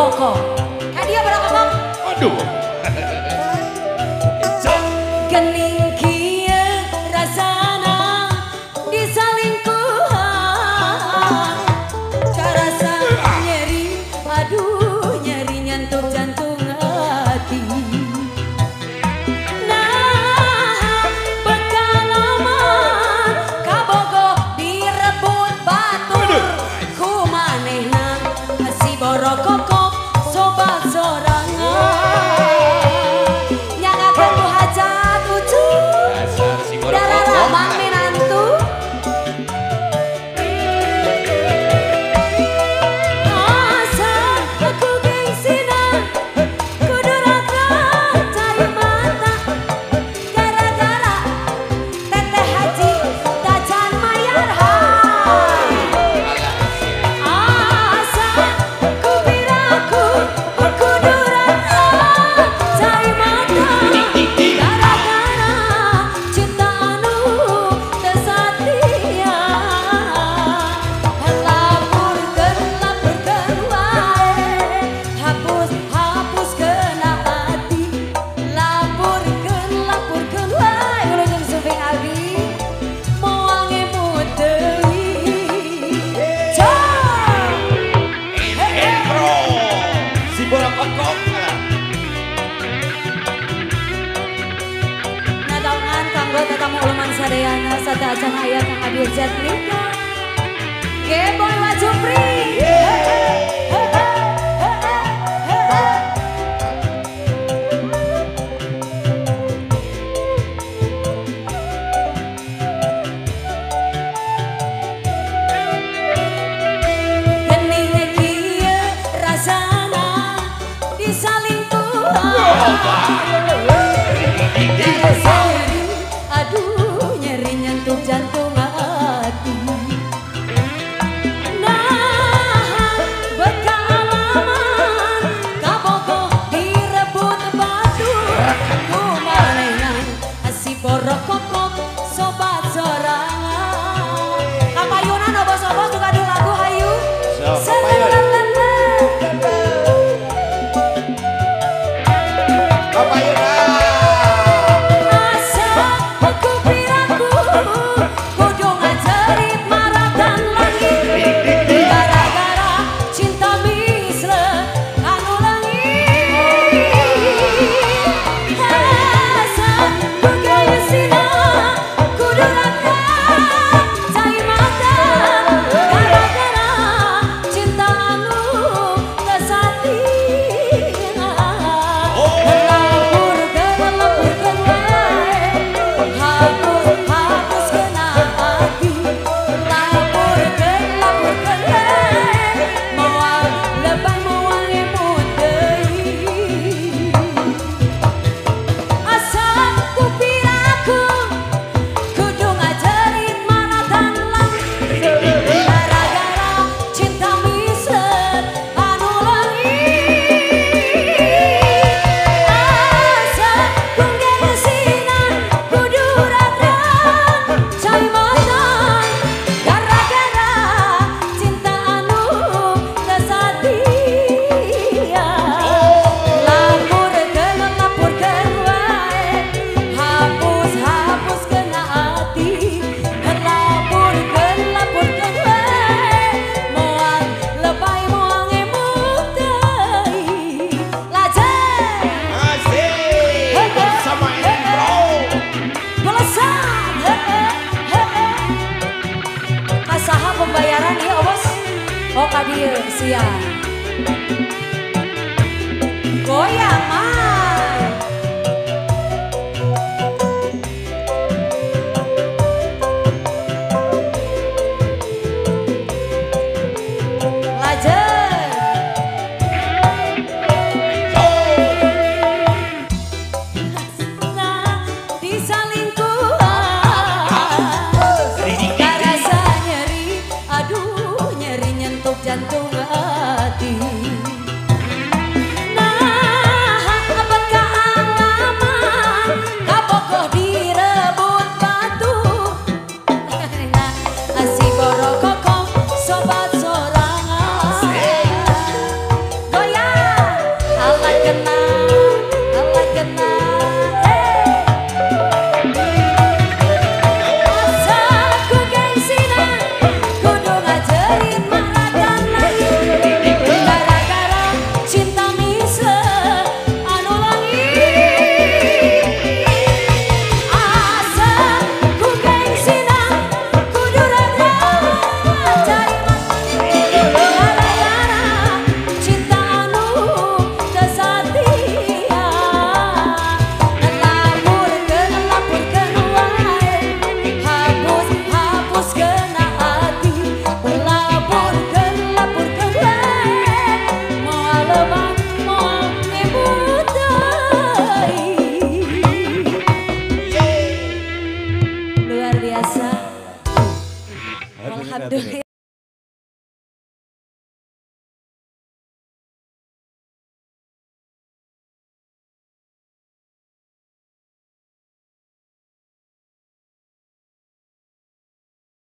Koko. Hadiah Bro Koko. Aduh. Gening kieu rasana disalingkuhan. Karasa nyeri, aduh nyeri nyentuh jantung hati. Nah, pengalaman kabogoh direbut batur. Ku manehna si Boro Koko sobat sorangan. Nyangakeun ku hajat ucup. Dasar si Boro Darah Koko. ramang minantu. Asa aku gengsina kudu rakrah cari mata. Gara-gara teteh haji dajan mayar hai. Asa kupiraku kudu rakrah cari mata. Gara-gara cinta anu teu satia. Lapurkeun wae, hapuskeun hati. Lapurkeun wae, ulah jeung suping abi moal ngemut deui. Bro. Si Boro Koko. Nadaungan kanggo tatamu uluman sadayana sate acan aya Kang Abi Zetlika. Geboy Wajupri. Gening kieu rasana disalingkuhan. Nyeri, aduh nyeri nyentuh jantung hati. Nah, berkealaman kabogoh direbut batur. Ku manehna si Boro Koko sobat sorangan. Kapayunan obos-obos juga adu lagu hayu. Sok, Selelelele. Asa aku piraku kudu ngajerit maratan langit. Gara-gara cinta misle anu langit. Asa ku geusina kudu rakrah cai mata. Gara-gara cinta anu teu satia. Lapurkeun wae, hapuskeun hati. Lapurkeun wae, moal lebay moal ngemut deui. Asa kupiraku kudu ngajerit maratan langit. Gara-gara cinta mislet anu langit. Asa kunggesinan kudu rakrah cai mata. Gara-gara cinta anu teu satia. Lapurkeun wae, hapuskeun hati. Lapurkeun wae, moal lebay moal ngemut deui. Lajeng Asik. Sama ini bro. Belesan. Kasaha pembayaran ieu, Bos? Oh, ka dieu sia.